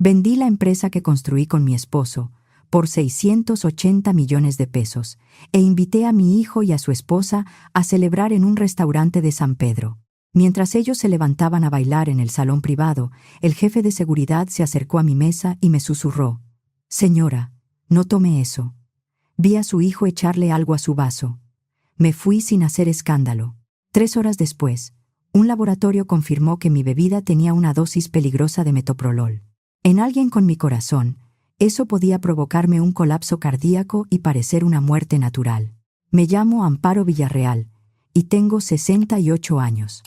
Vendí la empresa que construí con mi esposo por 680 millones de pesos e invité a mi hijo y a su esposa a celebrar en un restaurante de San Pedro. Mientras ellos se levantaban a bailar en el salón privado, el jefe de seguridad se acercó a mi mesa y me susurró: «Señora, no tome eso». Vi a su hijo echarle algo a su vaso. Me fui sin hacer escándalo. 3 horas después, un laboratorio confirmó que mi bebida tenía una dosis peligrosa de metoprolol. En alguien con mi corazón, eso podía provocarme un colapso cardíaco y parecer una muerte natural. Me llamo Amparo Villarreal y tengo 68 años.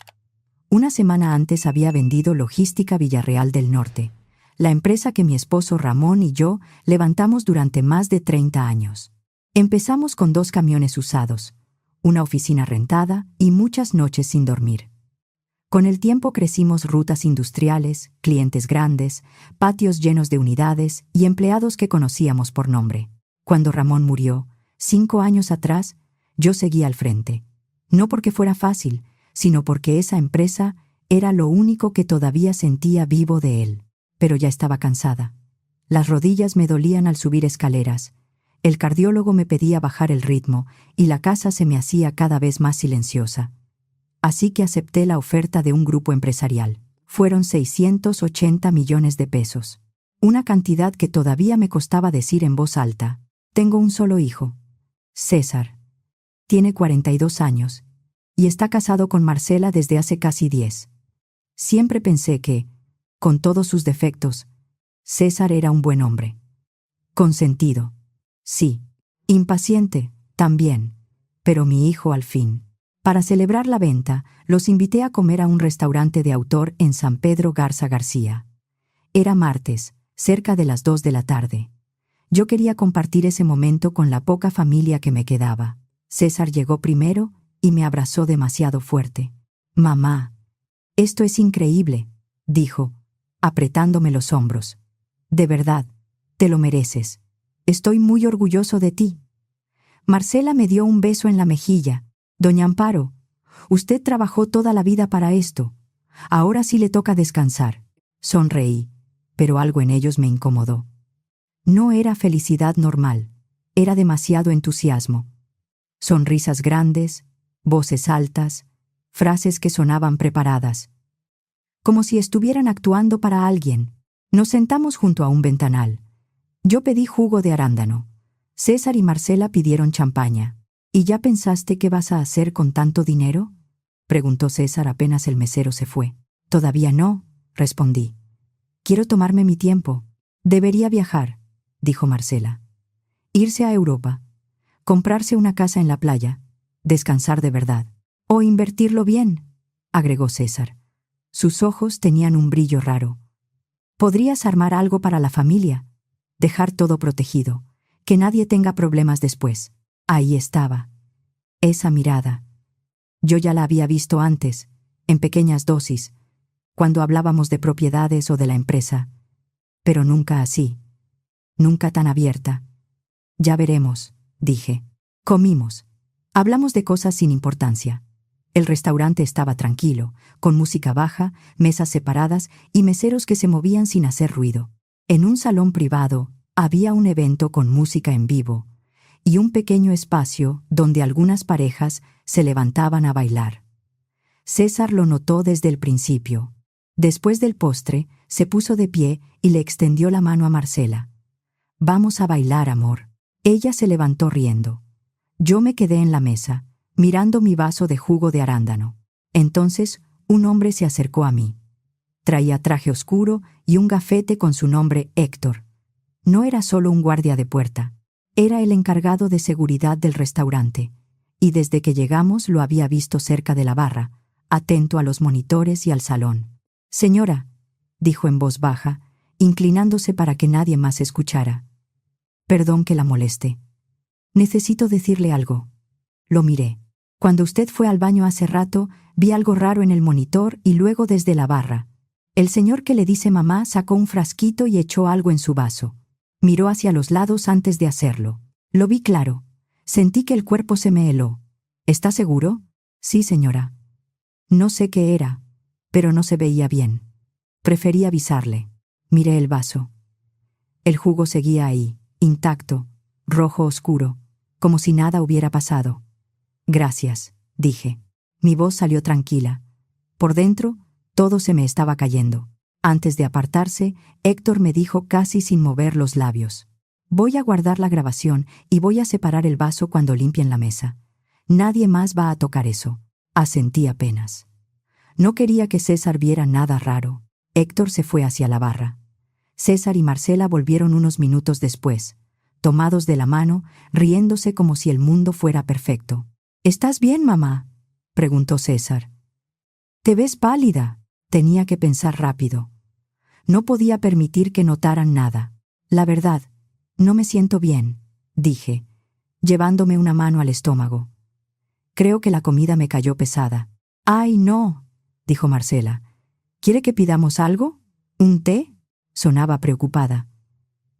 Una semana antes había vendido Logística Villarreal del Norte, la empresa que mi esposo Ramón y yo levantamos durante más de 30 años. Empezamos con 2 camiones usados, una oficina rentada y muchas noches sin dormir. Con el tiempo crecimos rutas industriales, clientes grandes, patios llenos de unidades y empleados que conocíamos por nombre. Cuando Ramón murió, 5 años atrás, yo seguí al frente. No porque fuera fácil, sino porque esa empresa era lo único que todavía sentía vivo de él. Pero ya estaba cansada. Las rodillas me dolían al subir escaleras, el cardiólogo me pedía bajar el ritmo y la casa se me hacía cada vez más silenciosa. Así que acepté la oferta de un grupo empresarial. Fueron 680 millones de pesos. Una cantidad que todavía me costaba decir en voz alta. Tengo un solo hijo, César. Tiene 42 años y está casado con Marcela desde hace casi 10. Siempre pensé que, con todos sus defectos, César era un buen hombre. Consentido, sí. Impaciente, también. Pero mi hijo al fin. Para celebrar la venta, los invité a comer a un restaurante de autor en San Pedro Garza García. Era martes, cerca de las 2 de la tarde. Yo quería compartir ese momento con la poca familia que me quedaba. César llegó primero y me abrazó demasiado fuerte. «Mamá, esto es increíble», dijo, apretándome los hombros. «De verdad, te lo mereces. Estoy muy orgulloso de ti». Marcela me dio un beso en la mejilla. «Doña Amparo, usted trabajó toda la vida para esto. Ahora sí le toca descansar». Sonreí, pero algo en ellos me incomodó. No era felicidad normal, era demasiado entusiasmo. Sonrisas grandes, voces altas, frases que sonaban preparadas. Como si estuvieran actuando para alguien. Nos sentamos junto a un ventanal. Yo pedí jugo de arándano. César y Marcela pidieron champaña. «¿Y ya pensaste qué vas a hacer con tanto dinero?», preguntó César apenas el mesero se fue. «Todavía no», respondí. «Quiero tomarme mi tiempo». «Debería viajar», dijo Marcela. «Irse a Europa, comprarse una casa en la playa, descansar de verdad. O invertirlo bien», agregó César. Sus ojos tenían un brillo raro. «Podrías armar algo para la familia, dejar todo protegido, que nadie tenga problemas después». Ahí estaba, esa mirada. Yo ya la había visto antes, en pequeñas dosis, cuando hablábamos de propiedades o de la empresa, pero nunca así, nunca tan abierta. «Ya veremos», dije. Comimos. Hablamos de cosas sin importancia. El restaurante estaba tranquilo, con música baja, mesas separadas y meseros que se movían sin hacer ruido. En un salón privado había un evento con música en vivo y un pequeño espacio donde algunas parejas se levantaban a bailar. César lo notó desde el principio. Después del postre, se puso de pie y le extendió la mano a Marcela. «Vamos a bailar, amor». Ella se levantó riendo. Yo me quedé en la mesa, mirando mi vaso de jugo de arándano. Entonces, un hombre se acercó a mí. Traía traje oscuro y un gafete con su nombre Héctor. No era solo un guardia de puerta. Era el encargado de seguridad del restaurante, y desde que llegamos lo había visto cerca de la barra, atento a los monitores y al salón. «Señora», dijo en voz baja, inclinándose para que nadie más escuchara. «Perdón que la moleste. Necesito decirle algo». Lo miré. «Cuando usted fue al baño hace rato, vi algo raro en el monitor y luego desde la barra. El señor que le dice mamá sacó un frasquito y echó algo en su vaso. Miró hacia los lados antes de hacerlo. Lo vi claro. Sentí que el cuerpo se me heló. ¿Está seguro?». «Sí, señora». No sé qué era, pero no se veía bien. Preferí avisarle. Miré el vaso. El jugo seguía ahí, intacto, rojo oscuro, como si nada hubiera pasado. Gracias, dije. Mi voz salió tranquila. Por dentro, todo se me estaba cayendo. Antes de apartarse, Héctor me dijo casi sin mover los labios: voy a guardar la grabación y voy a separar el vaso cuando limpien la mesa. Nadie más va a tocar eso. Asentí apenas. No quería que César viera nada raro. Héctor se fue hacia la barra. César y Marcela volvieron unos minutos después, tomados de la mano, riéndose como si el mundo fuera perfecto. ¿Estás bien, mamá?, preguntó César. Te ves pálida. Tenía que pensar rápido. No podía permitir que notaran nada. La verdad, no me siento bien, dije, llevándome una mano al estómago. Creo que la comida me cayó pesada. ¡Ay, no!, dijo Marcela. ¿Quiere que pidamos algo? ¿Un té? Sonaba preocupada.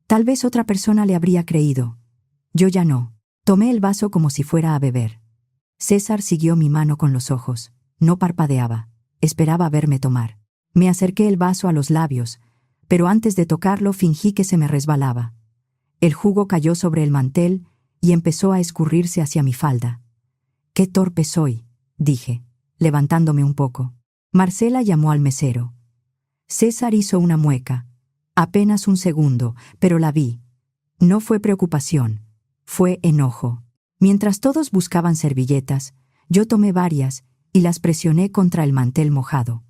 Tal vez otra persona le habría creído. Yo ya no. Tomé el vaso como si fuera a beber. César siguió mi mano con los ojos. No parpadeaba. Esperaba verme tomar. Me acerqué el vaso a los labios, pero antes de tocarlo fingí que se me resbalaba. El jugo cayó sobre el mantel y empezó a escurrirse hacia mi falda. «Qué torpe soy», dije, levantándome un poco. Marcela llamó al mesero. César hizo una mueca. Apenas un segundo, pero la vi. No fue preocupación, fue enojo. Mientras todos buscaban servilletas, yo tomé varias y las presioné contra el mantel mojado.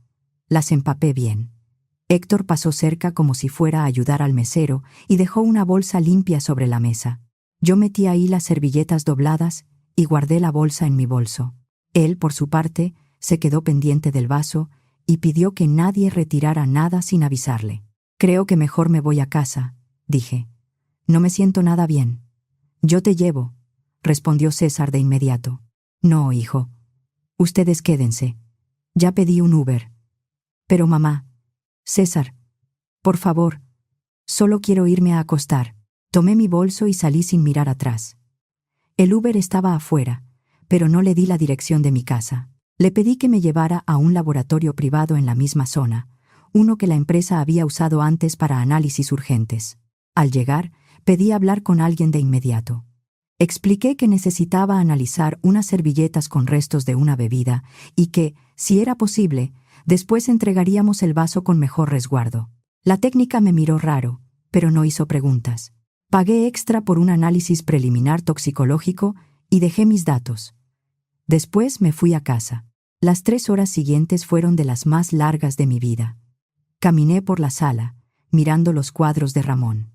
Las empapé bien. Héctor pasó cerca como si fuera a ayudar al mesero y dejó una bolsa limpia sobre la mesa. Yo metí ahí las servilletas dobladas y guardé la bolsa en mi bolso. Él, por su parte, se quedó pendiente del vaso y pidió que nadie retirara nada sin avisarle. «Creo que mejor me voy a casa», dije. «No me siento nada bien». «Yo te llevo», respondió César de inmediato. «No, hijo. Ustedes quédense. Ya pedí un Uber». «Pero mamá». «César, por favor. Solo quiero irme a acostar». Tomé mi bolso y salí sin mirar atrás. El Uber estaba afuera, pero no le di la dirección de mi casa. Le pedí que me llevara a un laboratorio privado en la misma zona, uno que la empresa había usado antes para análisis urgentes. Al llegar, pedí hablar con alguien de inmediato. Expliqué que necesitaba analizar unas servilletas con restos de una bebida y que, si era posible, después entregaríamos el vaso con mejor resguardo. La técnica me miró raro, pero no hizo preguntas. Pagué extra por un análisis preliminar toxicológico y dejé mis datos. Después me fui a casa. Las 3 horas siguientes fueron de las más largas de mi vida. Caminé por la sala, mirando los cuadros de Ramón.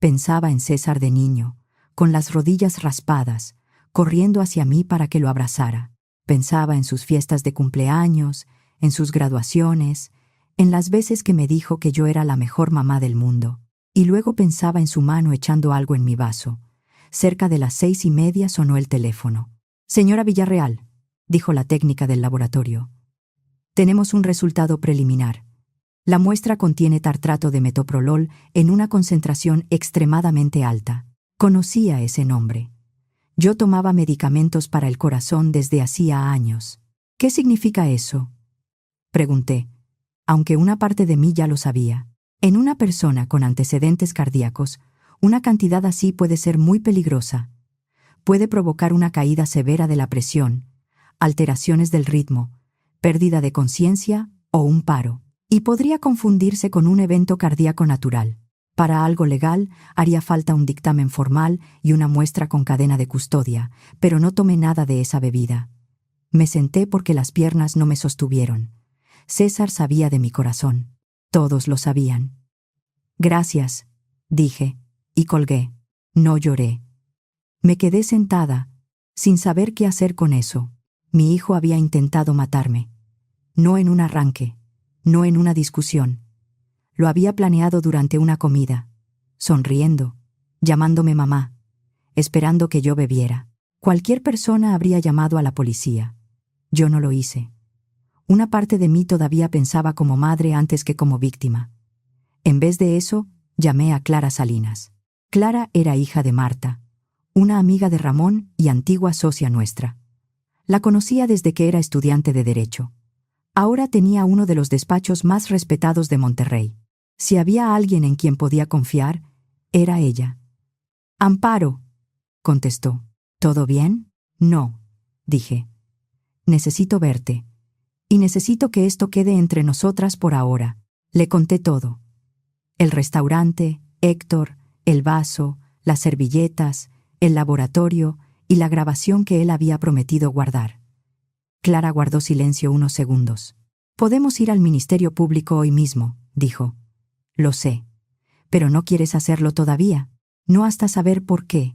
Pensaba en César de niño, con las rodillas raspadas, corriendo hacia mí para que lo abrazara. Pensaba en sus fiestas de cumpleaños, en sus graduaciones, en las veces que me dijo que yo era la mejor mamá del mundo. Y luego pensaba en su mano echando algo en mi vaso. Cerca de las 6:30 sonó el teléfono. «Señora Villarreal», dijo la técnica del laboratorio. «Tenemos un resultado preliminar. La muestra contiene tartrato de metoprolol en una concentración extremadamente alta». Conocía ese nombre. Yo tomaba medicamentos para el corazón desde hacía años. «¿Qué significa eso?», pregunté, aunque una parte de mí ya lo sabía. En una persona con antecedentes cardíacos, una cantidad así puede ser muy peligrosa. Puede provocar una caída severa de la presión, alteraciones del ritmo, pérdida de conciencia o un paro. Y podría confundirse con un evento cardíaco natural. Para algo legal, haría falta un dictamen formal y una muestra con cadena de custodia, pero no tomé nada de esa bebida. Me senté porque las piernas no me sostuvieron. César sabía de mi corazón. Todos lo sabían. «Gracias», dije, y colgué. No lloré. Me quedé sentada, sin saber qué hacer con eso. Mi hijo había intentado matarme. No en un arranque, no en una discusión. Lo había planeado durante una comida, sonriendo, llamándome mamá, esperando que yo bebiera. Cualquier persona habría llamado a la policía. Yo no lo hice. Una parte de mí todavía pensaba como madre antes que como víctima. En vez de eso, llamé a Clara Salinas. Clara era hija de Marta, una amiga de Ramón y antigua socia nuestra. La conocía desde que era estudiante de Derecho. Ahora tenía uno de los despachos más respetados de Monterrey. Si había alguien en quien podía confiar, era ella. «Amparo», contestó. «¿Todo bien?» «No», dije. «Necesito verte. Y necesito que esto quede entre nosotras por ahora». Le conté todo. El restaurante, Héctor, el vaso, las servilletas, el laboratorio y la grabación que él había prometido guardar. Clara guardó silencio unos segundos. «Podemos ir al Ministerio Público hoy mismo», dijo. «Lo sé. Pero no quieres hacerlo todavía. No hasta saber por qué.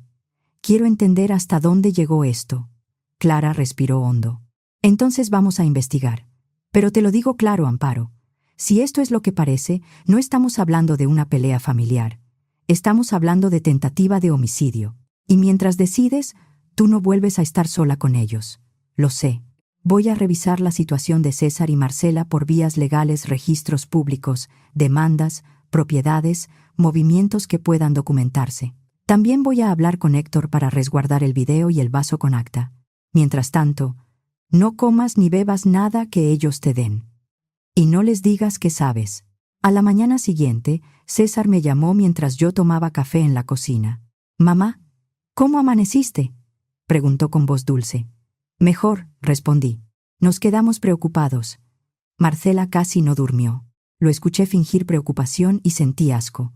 Quiero entender hasta dónde llegó esto». Clara respiró hondo. «Entonces vamos a investigar. Pero te lo digo claro, Amparo. Si esto es lo que parece, no estamos hablando de una pelea familiar. Estamos hablando de tentativa de homicidio. Y mientras decides, tú no vuelves a estar sola con ellos. Lo sé. Voy a revisar la situación de César y Marcela por vías legales, registros públicos, demandas, propiedades, movimientos que puedan documentarse. También voy a hablar con Héctor para resguardar el video y el vaso con acta. Mientras tanto, no comas ni bebas nada que ellos te den. Y no les digas que sabes». A la mañana siguiente, César me llamó mientras yo tomaba café en la cocina. «Mamá, ¿cómo amaneciste?», preguntó con voz dulce. «Mejor», respondí. Nos quedamos preocupados. Marcela casi no durmió. Lo escuché fingir preocupación y sentí asco.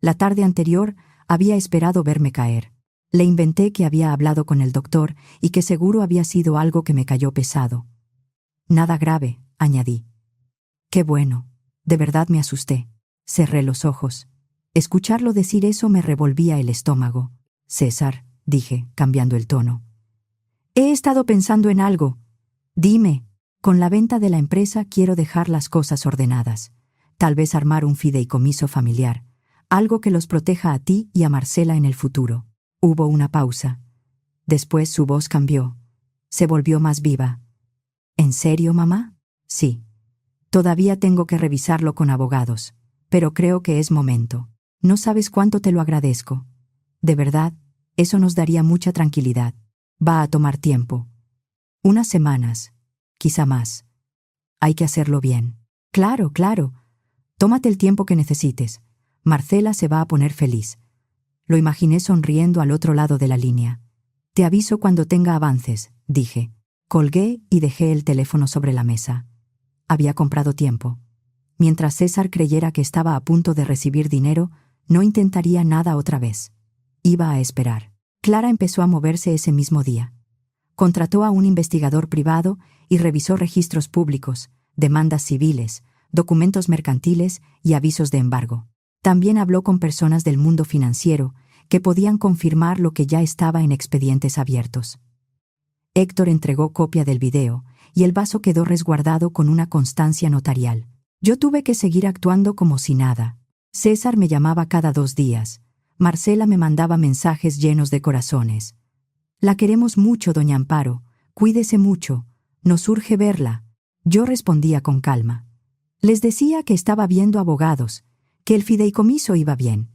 La tarde anterior había esperado verme caer. Le inventé que había hablado con el doctor y que seguro había sido algo que me cayó pesado. «Nada grave», añadí. «Qué bueno». De verdad me asusté. Cerré los ojos. Escucharlo decir eso me revolvía el estómago. «César», dije, cambiando el tono. «He estado pensando en algo». «Dime». «Con la venta de la empresa quiero dejar las cosas ordenadas. Tal vez armar un fideicomiso familiar. Algo que los proteja a ti y a Marcela en el futuro». Hubo una pausa. Después su voz cambió. Se volvió más viva. «¿En serio, mamá?» «Sí. Todavía tengo que revisarlo con abogados, pero creo que es momento. No sabes cuánto te lo agradezco. De verdad, eso nos daría mucha tranquilidad. Va a tomar tiempo. Unas semanas, quizá más. Hay que hacerlo bien». «Claro, claro. Tómate el tiempo que necesites. Marcela se va a poner feliz». Lo imaginé sonriendo al otro lado de la línea. «Te aviso cuando tenga avances», dije. Colgué y dejé el teléfono sobre la mesa. Había comprado tiempo. Mientras César creyera que estaba a punto de recibir dinero, no intentaría nada otra vez. Iba a esperar. Clara empezó a moverse ese mismo día. Contrató a un investigador privado y revisó registros públicos, demandas civiles, documentos mercantiles y avisos de embargo. También habló con personas del mundo financiero que podían confirmar lo que ya estaba en expedientes abiertos. Héctor entregó copia del video y el vaso quedó resguardado con una constancia notarial. Yo tuve que seguir actuando como si nada. César me llamaba cada 2 días. Marcela me mandaba mensajes llenos de corazones. «La queremos mucho, doña Amparo. Cuídese mucho. Nos urge verla». Yo respondía con calma. Les decía que estaba viendo abogados, que el fideicomiso iba bien,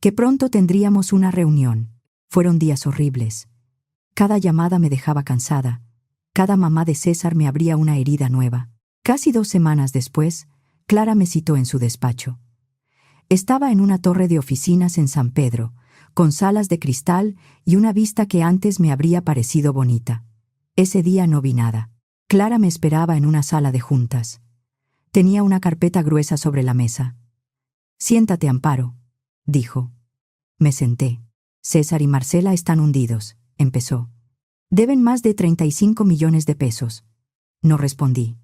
que pronto tendríamos una reunión. Fueron días horribles. Cada llamada me dejaba cansada. Cada mamá de César me abría una herida nueva. Casi 2 semanas después, Clara me citó en su despacho. Estaba en una torre de oficinas en San Pedro, con salas de cristal y una vista que antes me habría parecido bonita. Ese día no vi nada. Clara me esperaba en una sala de juntas. Tenía una carpeta gruesa sobre la mesa. «Siéntate, Amparo», dijo. Me senté. «César y Marcela están hundidos», empezó. «Deben más de 35 millones de pesos». No respondí.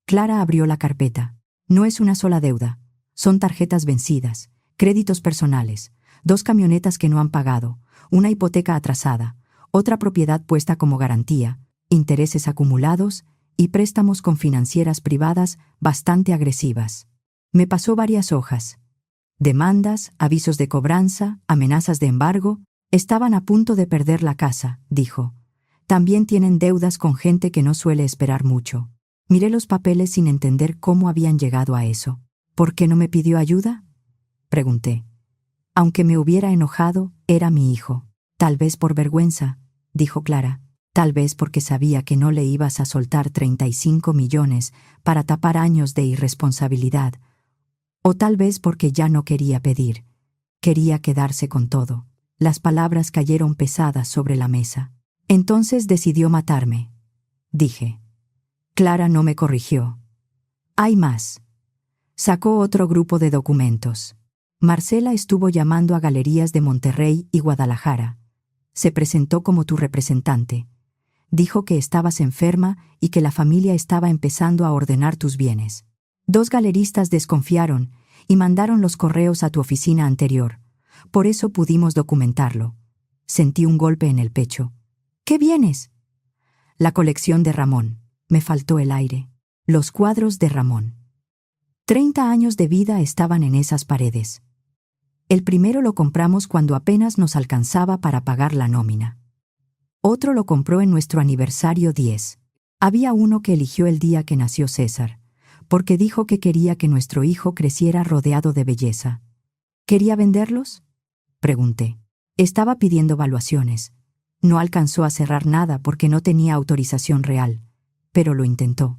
Clara abrió la carpeta. «No es una sola deuda. Son tarjetas vencidas, créditos personales, 2 camionetas que no han pagado, una hipoteca atrasada, otra propiedad puesta como garantía, intereses acumulados y préstamos con financieras privadas bastante agresivas». Me pasó varias hojas. Demandas, avisos de cobranza, amenazas de embargo. «Estaban a punto de perder la casa», dijo. «También tienen deudas con gente que no suele esperar mucho». Miré los papeles sin entender cómo habían llegado a eso. «¿Por qué no me pidió ayuda?», pregunté. Aunque me hubiera enojado, era mi hijo. «Tal vez por vergüenza», dijo Clara. «Tal vez porque sabía que no le ibas a soltar 35 millones para tapar años de irresponsabilidad. O tal vez porque ya no quería pedir. Quería quedarse con todo. Las palabras cayeron pesadas sobre la mesa. Entonces decidió matarme, dije. Clara no me corrigió. Hay más. Sacó otro grupo de documentos. Marcela estuvo llamando a galerías de Monterrey y Guadalajara. Se presentó como tu representante. Dijo que estabas enferma y que la familia estaba empezando a ordenar tus bienes. 2 galeristas desconfiaron y mandaron los correos a tu oficina anterior. Por eso pudimos documentarlo. Sentí un golpe en el pecho. ¿Qué bienes? La colección de Ramón. Me faltó el aire. Los cuadros de Ramón. 30 años de vida estaban en esas paredes. El primero lo compramos cuando apenas nos alcanzaba para pagar la nómina. Otro lo compró en nuestro aniversario 10. Había uno que eligió el día que nació César, porque dijo que quería que nuestro hijo creciera rodeado de belleza. ¿Quería venderlos? Pregunté. Estaba pidiendo valuaciones. No alcanzó a cerrar nada porque no tenía autorización real, pero lo intentó.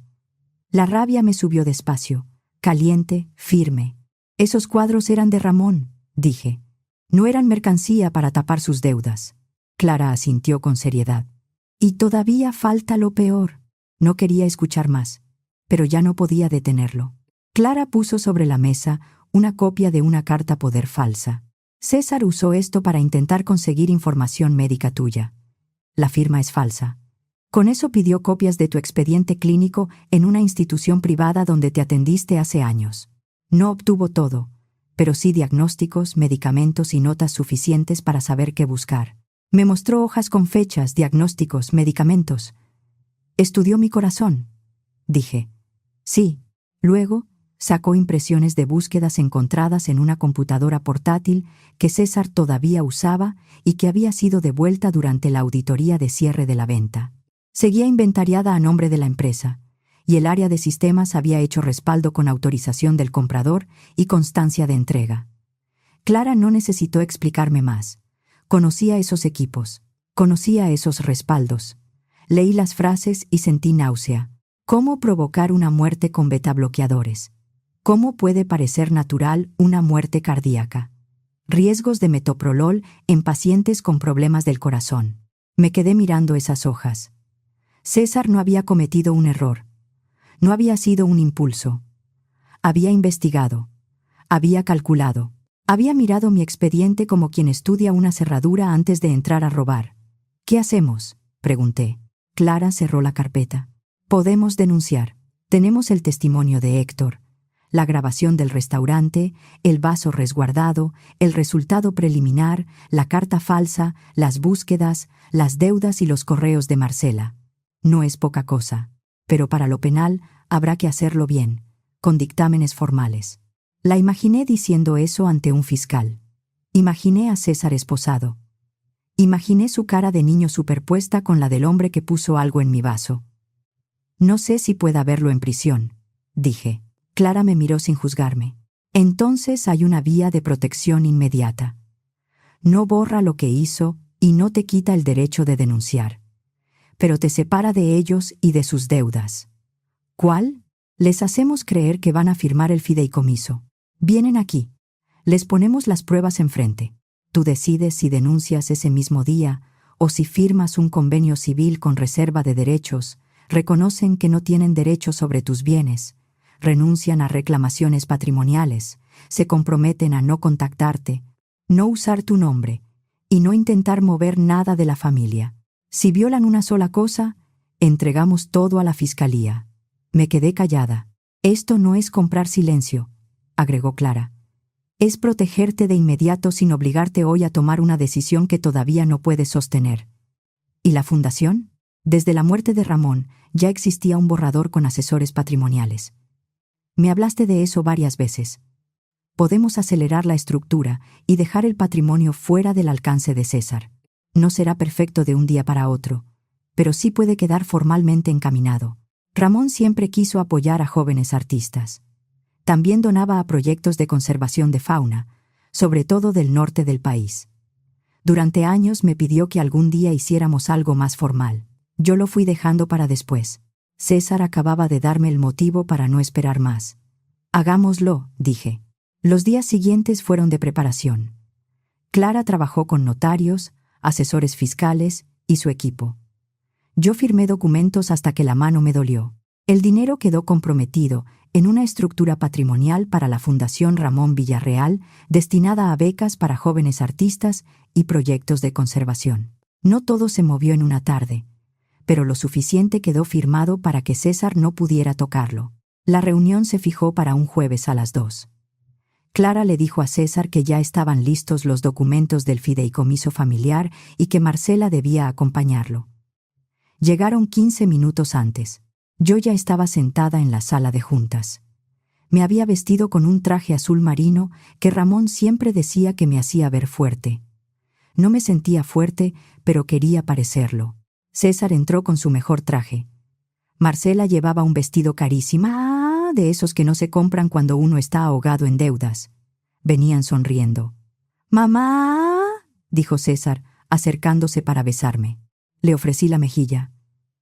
La rabia me subió despacio, caliente, firme. Esos cuadros eran de Ramón, dije. No eran mercancía para tapar sus deudas. Clara asintió con seriedad. Y todavía falta lo peor. No quería escuchar más, pero ya no podía detenerlo. Clara puso sobre la mesa una copia de una carta poder falsa. César usó esto para intentar conseguir información médica tuya. La firma es falsa. Con eso pidió copias de tu expediente clínico en una institución privada donde te atendiste hace años. No obtuvo todo, pero sí diagnósticos, medicamentos y notas suficientes para saber qué buscar. Me mostró hojas con fechas, diagnósticos, medicamentos. Estudió mi corazón, dije. Sí. Luego, sacó impresiones de búsquedas encontradas en una computadora portátil que César todavía usaba y que había sido devuelta durante la auditoría de cierre de la venta. Seguía inventariada a nombre de la empresa, y el área de sistemas había hecho respaldo con autorización del comprador y constancia de entrega. Clara no necesitó explicarme más. Conocía esos equipos, conocía esos respaldos. Leí las frases y sentí náusea. ¿Cómo provocar una muerte con betabloqueadores? ¿Cómo puede parecer natural una muerte cardíaca? Riesgos de metoprolol en pacientes con problemas del corazón. Me quedé mirando esas hojas. César no había cometido un error. No había sido un impulso. Había investigado. Había calculado. Había mirado mi expediente como quien estudia una cerradura antes de entrar a robar. ¿Qué hacemos?, pregunté. Clara cerró la carpeta. Podemos denunciar. Tenemos el testimonio de Héctor, la grabación del restaurante, el vaso resguardado, el resultado preliminar, la carta falsa, las búsquedas, las deudas y los correos de Marcela. No es poca cosa, pero para lo penal habrá que hacerlo bien, con dictámenes formales. La imaginé diciendo eso ante un fiscal. Imaginé a César esposado. Imaginé su cara de niño superpuesta con la del hombre que puso algo en mi vaso. No sé si pueda verlo en prisión, dije. Clara me miró sin juzgarme. Entonces hay una vía de protección inmediata. No borra lo que hizo y no te quita el derecho de denunciar, pero te separa de ellos y de sus deudas. ¿Cuál? Les hacemos creer que van a firmar el fideicomiso. Vienen aquí. Les ponemos las pruebas enfrente. Tú decides si denuncias ese mismo día o si firmas un convenio civil con reserva de derechos. Reconocen que no tienen derecho sobre tus bienes. Renuncian a reclamaciones patrimoniales. Se comprometen a no contactarte, no usar tu nombre y no intentar mover nada de la familia. Si violan una sola cosa, entregamos todo a la fiscalía. Me quedé callada. Esto no es comprar silencio, agregó Clara. Es protegerte de inmediato sin obligarte hoy a tomar una decisión que todavía no puedes sostener. ¿Y la fundación? Desde la muerte de Ramón ya existía un borrador con asesores patrimoniales. Me hablaste de eso varias veces. Podemos acelerar la estructura y dejar el patrimonio fuera del alcance de César. No será perfecto de un día para otro, pero sí puede quedar formalmente encaminado. Ramón siempre quiso apoyar a jóvenes artistas. También donaba a proyectos de conservación de fauna, sobre todo del norte del país. Durante años me pidió que algún día hiciéramos algo más formal. Yo lo fui dejando para después. César acababa de darme el motivo para no esperar más. Hagámoslo, dije. Los días siguientes fueron de preparación. Clara trabajó con notarios, asesores fiscales y su equipo. Yo firmé documentos hasta que la mano me dolió. El dinero quedó comprometido en una estructura patrimonial para la Fundación Ramón Villarreal, destinada a becas para jóvenes artistas y proyectos de conservación. No todo se movió en una tarde, pero lo suficiente quedó firmado para que César no pudiera tocarlo. La reunión se fijó para un jueves a las 2. Clara le dijo a César que ya estaban listos los documentos del fideicomiso familiar y que Marcela debía acompañarlo. Llegaron 15 minutos antes. Yo ya estaba sentada en la sala de juntas. Me había vestido con un traje azul marino que Ramón siempre decía que me hacía ver fuerte. No me sentía fuerte, pero quería parecerlo. César entró con su mejor traje. Marcela llevaba un vestido carísimo, de esos que no se compran cuando uno está ahogado en deudas. Venían sonriendo. «¡Mamá!», dijo César, acercándose para besarme. Le ofrecí la mejilla.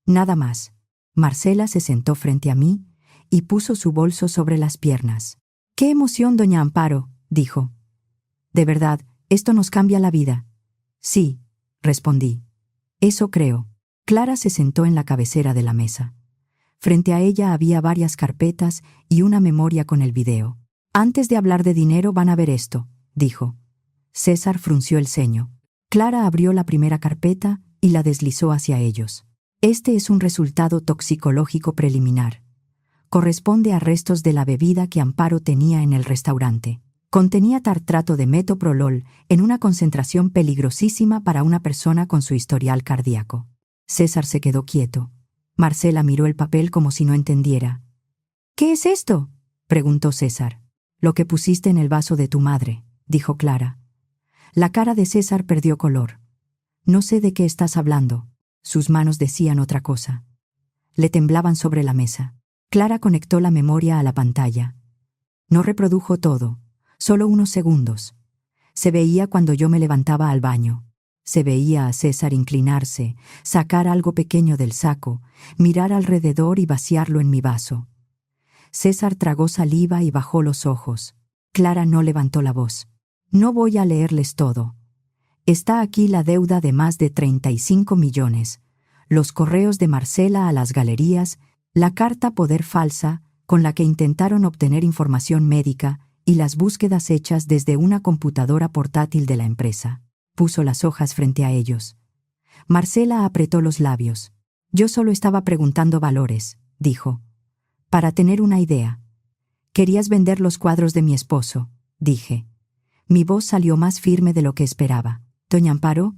Nada más. Marcela se sentó frente a mí y puso su bolso sobre las piernas. «¡Qué emoción, doña Amparo!», dijo. «De verdad, esto nos cambia la vida». «Sí», respondí. «Eso creo». Clara se sentó en la cabecera de la mesa. Frente a ella había varias carpetas y una memoria con el video. «Antes de hablar de dinero van a ver esto», dijo. César frunció el ceño. Clara abrió la primera carpeta y la deslizó hacia ellos. «Este es un resultado toxicológico preliminar. Corresponde a restos de la bebida que Amparo tenía en el restaurante. Contenía tartrato de metoprolol en una concentración peligrosísima para una persona con su historial cardíaco». César se quedó quieto. Marcela miró el papel como si no entendiera. «¿Qué es esto?», preguntó César. «Lo que pusiste en el vaso de tu madre», dijo Clara. La cara de César perdió color. «No sé de qué estás hablando». Sus manos decían otra cosa. Le temblaban sobre la mesa. Clara conectó la memoria a la pantalla. No reprodujo todo, solo unos segundos. Se veía cuando yo me levantaba al baño. Se veía a César inclinarse, sacar algo pequeño del saco, mirar alrededor y vaciarlo en mi vaso. César tragó saliva y bajó los ojos. Clara no levantó la voz. «No voy a leerles todo. Está aquí la deuda de más de 35 millones, los correos de Marcela a las galerías, la carta poder falsa con la que intentaron obtener información médica y las búsquedas hechas desde una computadora portátil de la empresa». Puso las hojas frente a ellos. Marcela apretó los labios. «Yo solo estaba preguntando valores», dijo. «Para tener una idea». «Querías vender los cuadros de mi esposo», dije. Mi voz salió más firme de lo que esperaba. «Doña Amparo,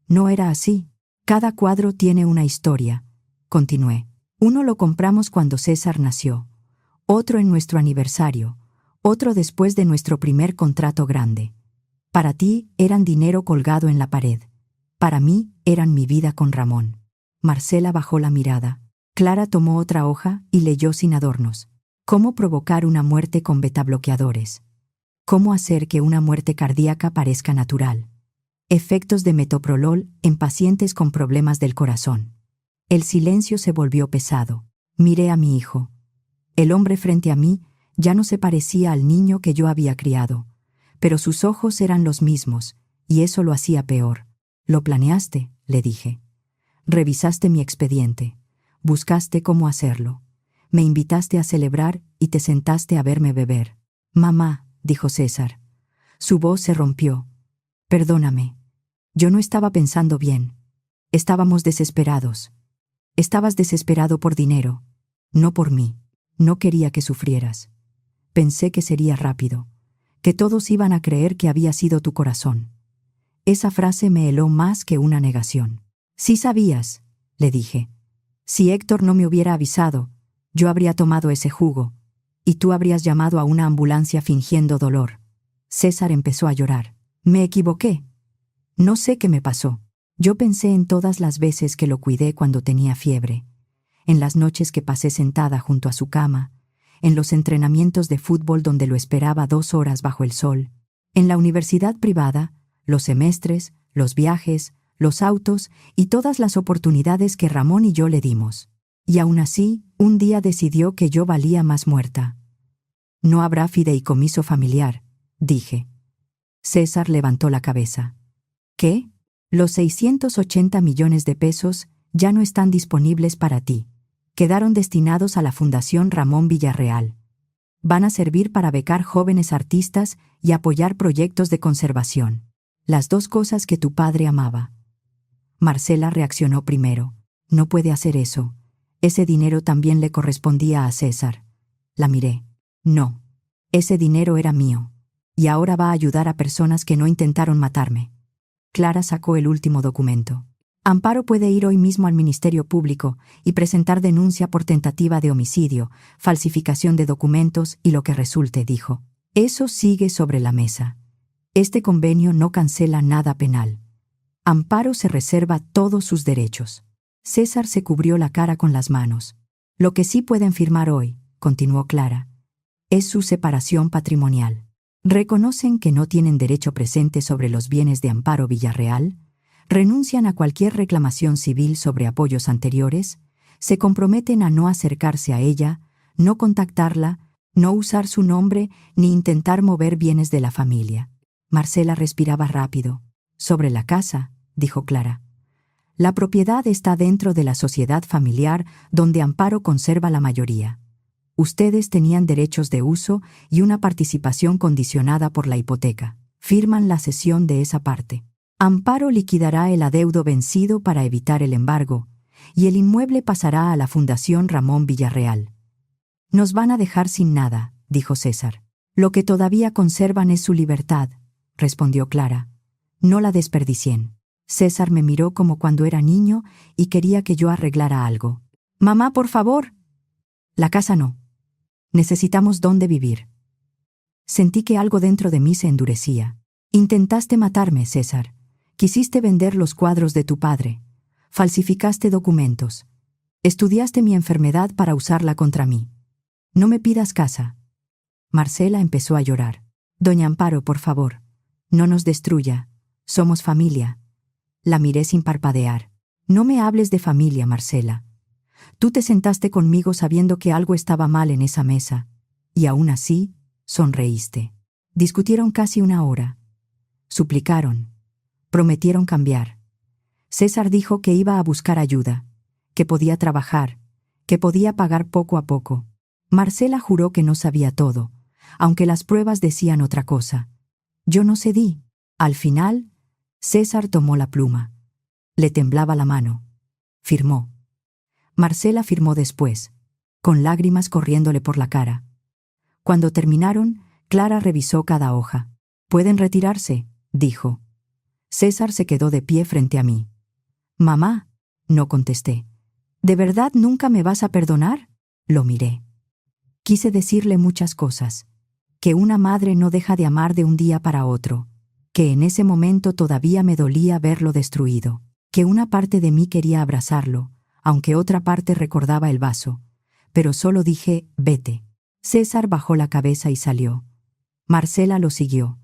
no era así. Cada cuadro tiene una historia», continué. «Uno lo compramos cuando César nació, otro en nuestro aniversario, otro después de nuestro primer contrato grande. Para ti eran dinero colgado en la pared. Para mí eran mi vida con Ramón». Marcela bajó la mirada. Clara tomó otra hoja y leyó sin adornos. «Cómo provocar una muerte con betabloqueadores. Cómo hacer que una muerte cardíaca parezca natural. Efectos de metoprolol en pacientes con problemas del corazón». El silencio se volvió pesado. Miré a mi hijo. El hombre frente a mí ya no se parecía al niño que yo había criado, pero sus ojos eran los mismos, y eso lo hacía peor. «Lo planeaste», le dije. «Revisaste mi expediente. Buscaste cómo hacerlo. Me invitaste a celebrar y te sentaste a verme beber». «Mamá», dijo César. Su voz se rompió. «Perdóname. Yo no estaba pensando bien. Estábamos desesperados. Estabas desesperado por dinero, no por mí. No quería que sufrieras. Pensé que sería rápido, que todos iban a creer que había sido tu corazón». Esa frase me heló más que una negación. «Sí sabías», le dije. «Si Héctor no me hubiera avisado, yo habría tomado ese jugo, y tú habrías llamado a una ambulancia fingiendo dolor». César empezó a llorar. «Me equivoqué. No sé qué me pasó. Yo pensé en todas las veces que lo cuidé cuando tenía fiebre, en las noches que pasé sentada junto a su cama, en los entrenamientos de fútbol donde lo esperaba 2 horas bajo el sol, en la universidad privada, los semestres, los viajes, los autos y todas las oportunidades que Ramón y yo le dimos. Y aún así, un día decidió que yo valía más muerta. No habrá fideicomiso familiar, dije. César levantó la cabeza. ¿Qué? Los 680 millones de pesos ya no están disponibles para ti. Quedaron destinados a la Fundación Ramón Villarreal. Van a servir para becar jóvenes artistas y apoyar proyectos de conservación. Las dos cosas que tu padre amaba. Marcela reaccionó primero. No puede hacer eso. Ese dinero también le correspondía a César. La miré. No. Ese dinero era mío. Y ahora va a ayudar a personas que no intentaron matarme. Clara sacó el último documento. Amparo puede ir hoy mismo al Ministerio Público y presentar denuncia por tentativa de homicidio, falsificación de documentos y lo que resulte, dijo. Eso sigue sobre la mesa. Este convenio no cancela nada penal. Amparo se reserva todos sus derechos. César se cubrió la cara con las manos. Lo que sí pueden firmar hoy, continuó Clara, es su separación patrimonial. ¿Reconocen que no tienen derecho presente sobre los bienes de Amparo Villarreal? ¿Renuncian a cualquier reclamación civil sobre apoyos anteriores? ¿Se comprometen a no acercarse a ella, no contactarla, no usar su nombre ni intentar mover bienes de la familia? Marcela respiraba rápido. Sobre la casa, dijo Clara. La propiedad está dentro de la sociedad familiar donde Amparo conserva la mayoría. Ustedes tenían derechos de uso y una participación condicionada por la hipoteca. Firman la cesión de esa parte. Amparo liquidará el adeudo vencido para evitar el embargo, y el inmueble pasará a la Fundación Ramón Villarreal. Nos van a dejar sin nada, dijo César. Lo que todavía conservan es su libertad, respondió Clara. No la desperdicien. César me miró como cuando era niño y quería que yo arreglara algo. Mamá, por favor. La casa no. Necesitamos dónde vivir. Sentí que algo dentro de mí se endurecía. Intentaste matarme, César. Quisiste vender los cuadros de tu padre. Falsificaste documentos. Estudiaste mi enfermedad para usarla contra mí. No me pidas casa. Marcela empezó a llorar. Doña Amparo, por favor, no nos destruya. Somos familia. La miré sin parpadear. No me hables de familia, Marcela. Tú te sentaste conmigo sabiendo que algo estaba mal en esa mesa, y aún así, sonreíste. Discutieron casi una hora. Suplicaron. Prometieron cambiar. César dijo que iba a buscar ayuda, que podía trabajar, que podía pagar poco a poco. Marcela juró que no sabía todo, aunque las pruebas decían otra cosa. Yo no cedí. Al final, César tomó la pluma. Le temblaba la mano. Firmó. Marcela firmó después, con lágrimas corriéndole por la cara. Cuando terminaron, Clara revisó cada hoja. «Pueden retirarse», dijo. César se quedó de pie frente a mí. «Mamá», no contesté. «¿De verdad nunca me vas a perdonar?» Lo miré. Quise decirle muchas cosas. Que una madre no deja de amar de un día para otro. Que en ese momento todavía me dolía verlo destruido. Que una parte de mí quería abrazarlo, aunque otra parte recordaba el vaso. Pero solo dije, «Vete». César bajó la cabeza y salió. Marcela lo siguió.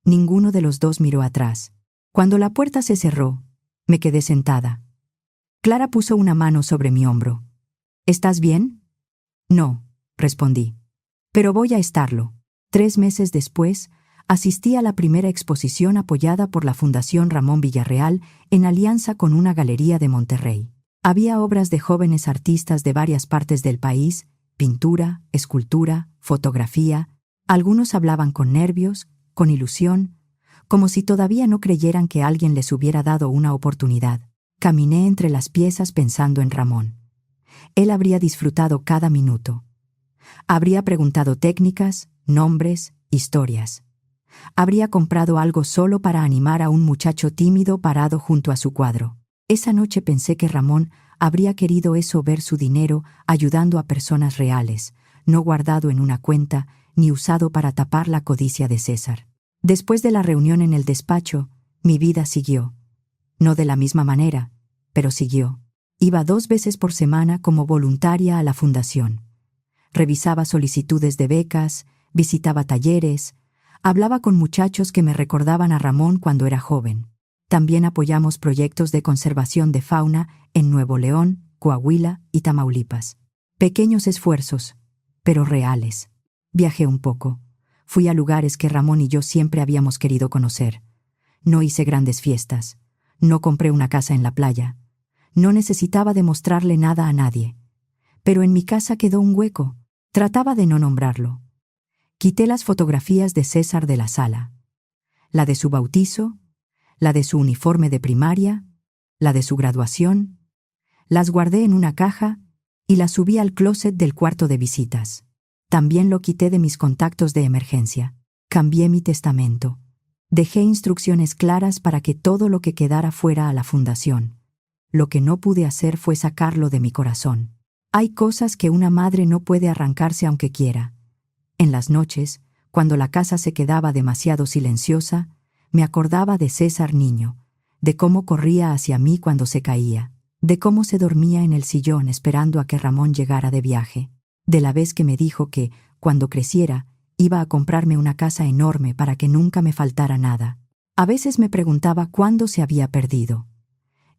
Ninguno de los dos miró atrás. Cuando la puerta se cerró, me quedé sentada. Clara puso una mano sobre mi hombro. «¿Estás bien?» «No», respondí. «Pero voy a estarlo». 3 meses después, asistí a la primera exposición apoyada por la Fundación Ramón Villarreal en alianza con una galería de Monterrey. Había obras de jóvenes artistas de varias partes del país, pintura, escultura, fotografía. Algunos hablaban con nervios, con ilusión, como si todavía no creyeran que alguien les hubiera dado una oportunidad. Caminé entre las piezas pensando en Ramón. Él habría disfrutado cada minuto. Habría preguntado técnicas, nombres, historias. Habría comprado algo solo para animar a un muchacho tímido parado junto a su cuadro. Esa noche pensé que Ramón habría querido eso, ver su dinero ayudando a personas reales, no guardado en una cuenta ni usado para tapar la codicia de César. Después de la reunión en el despacho, mi vida siguió. No de la misma manera, pero siguió. Iba 2 veces por semana como voluntaria a la fundación. Revisaba solicitudes de becas, visitaba talleres, hablaba con muchachos que me recordaban a Ramón cuando era joven. También apoyamos proyectos de conservación de fauna en Nuevo León, Coahuila y Tamaulipas. Pequeños esfuerzos, pero reales. Viajé un poco. Fui a lugares que Ramón y yo siempre habíamos querido conocer. No hice grandes fiestas. No compré una casa en la playa. No necesitaba demostrarle nada a nadie. Pero en mi casa quedó un hueco. Trataba de no nombrarlo. Quité las fotografías de César de la sala. La de su bautizo, la de su uniforme de primaria, la de su graduación. Las guardé en una caja y las subí al closet del cuarto de visitas. También lo quité de mis contactos de emergencia. Cambié mi testamento. Dejé instrucciones claras para que todo lo que quedara fuera a la fundación. Lo que no pude hacer fue sacarlo de mi corazón. Hay cosas que una madre no puede arrancarse aunque quiera. En las noches, cuando la casa se quedaba demasiado silenciosa, me acordaba de César niño, de cómo corría hacia mí cuando se caía, de cómo se dormía en el sillón esperando a que Ramón llegara de viaje, de la vez que me dijo que, cuando creciera, iba a comprarme una casa enorme para que nunca me faltara nada. A veces me preguntaba cuándo se había perdido.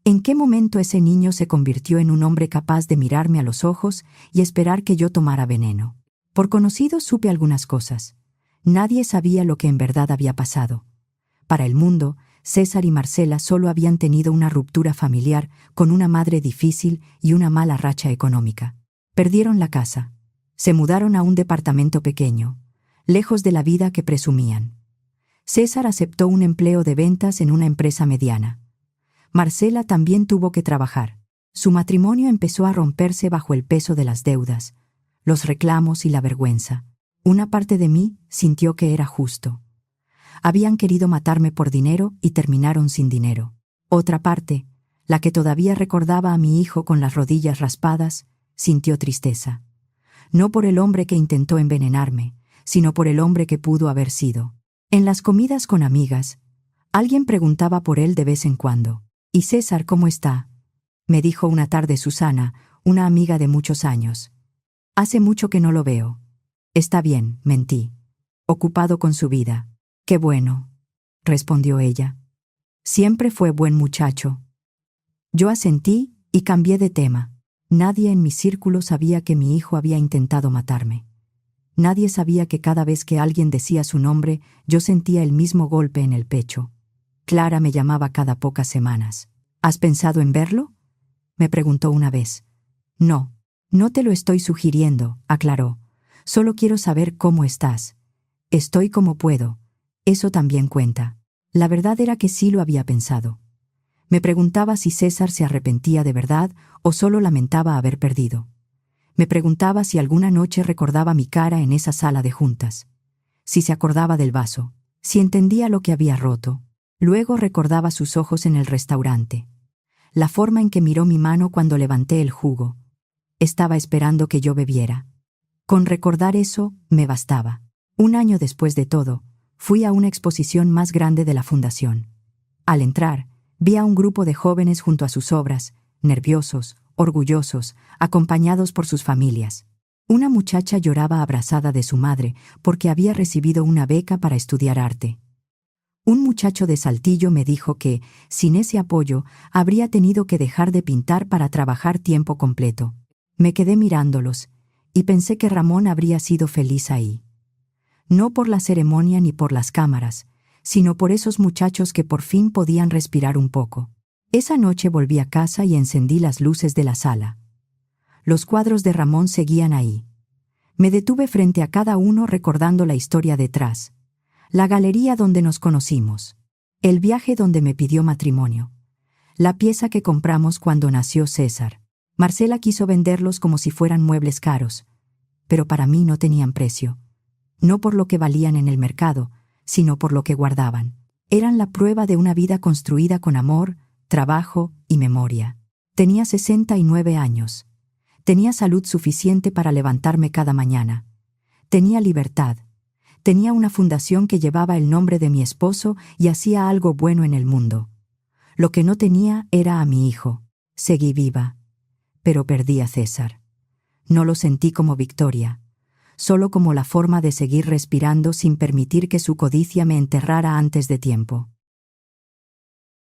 ¿En qué momento ese niño se convirtió en un hombre capaz de mirarme a los ojos y esperar que yo tomara veneno? Por conocidos supe algunas cosas. Nadie sabía lo que en verdad había pasado. Para el mundo, César y Marcela solo habían tenido una ruptura familiar con una madre difícil y una mala racha económica. Perdieron la casa. Se mudaron a un departamento pequeño, lejos de la vida que presumían. César aceptó un empleo de ventas en una empresa mediana. Marcela también tuvo que trabajar. Su matrimonio empezó a romperse bajo el peso de las deudas, los reclamos y la vergüenza. Una parte de mí sintió que era justo. Habían querido matarme por dinero y terminaron sin dinero. Otra parte, la que todavía recordaba a mi hijo con las rodillas raspadas, sintió tristeza. No por el hombre que intentó envenenarme, sino por el hombre que pudo haber sido. En las comidas con amigas, alguien preguntaba por él de vez en cuando. «¿Y César cómo está?», me dijo una tarde Susana, una amiga de muchos años. «Hace mucho que no lo veo». «Está bien», mentí. «Ocupado con su vida». «Qué bueno», respondió ella. «Siempre fue buen muchacho». Yo asentí y cambié de tema. Nadie en mi círculo sabía que mi hijo había intentado matarme. Nadie sabía que cada vez que alguien decía su nombre, yo sentía el mismo golpe en el pecho. Clara me llamaba cada pocas semanas. «¿Has pensado en verlo?», me preguntó una vez. «No, no te lo estoy sugiriendo», aclaró. «Solo quiero saber cómo estás». «Estoy como puedo. Eso también cuenta». La verdad era que sí lo había pensado. Me preguntaba si César se arrepentía de verdad o solo lamentaba haber perdido. Me preguntaba si alguna noche recordaba mi cara en esa sala de juntas, si se acordaba del vaso, si entendía lo que había roto. Luego recordaba sus ojos en el restaurante, la forma en que miró mi mano cuando levanté el jugo. Estaba esperando que yo bebiera. Con recordar eso, me bastaba. Un año después de todo, fui a una exposición más grande de la fundación. Al entrar, vi a un grupo de jóvenes junto a sus obras, nerviosos, orgullosos, acompañados por sus familias. Una muchacha lloraba abrazada de su madre porque había recibido una beca para estudiar arte. Un muchacho de Saltillo me dijo que, sin ese apoyo, habría tenido que dejar de pintar para trabajar tiempo completo. Me quedé mirándolos, y pensé que Ramón habría sido feliz ahí. No por la ceremonia ni por las cámaras, sino por esos muchachos que por fin podían respirar un poco. Esa noche volví a casa y encendí las luces de la sala. Los cuadros de Ramón seguían ahí. Me detuve frente a cada uno recordando la historia detrás. La galería donde nos conocimos. El viaje donde me pidió matrimonio. La pieza que compramos cuando nació César. Marcela quiso venderlos como si fueran muebles caros, pero para mí no tenían precio. No por lo que valían en el mercado, sino por lo que guardaban. Eran la prueba de una vida construida con amor, trabajo y memoria. Tenía 69 años. Tenía salud suficiente para levantarme cada mañana. Tenía libertad. Tenía una fundación que llevaba el nombre de mi esposo y hacía algo bueno en el mundo. Lo que no tenía era a mi hijo. Seguí viva. Pero perdí a César. No lo sentí como victoria, solo como la forma de seguir respirando sin permitir que su codicia me enterrara antes de tiempo.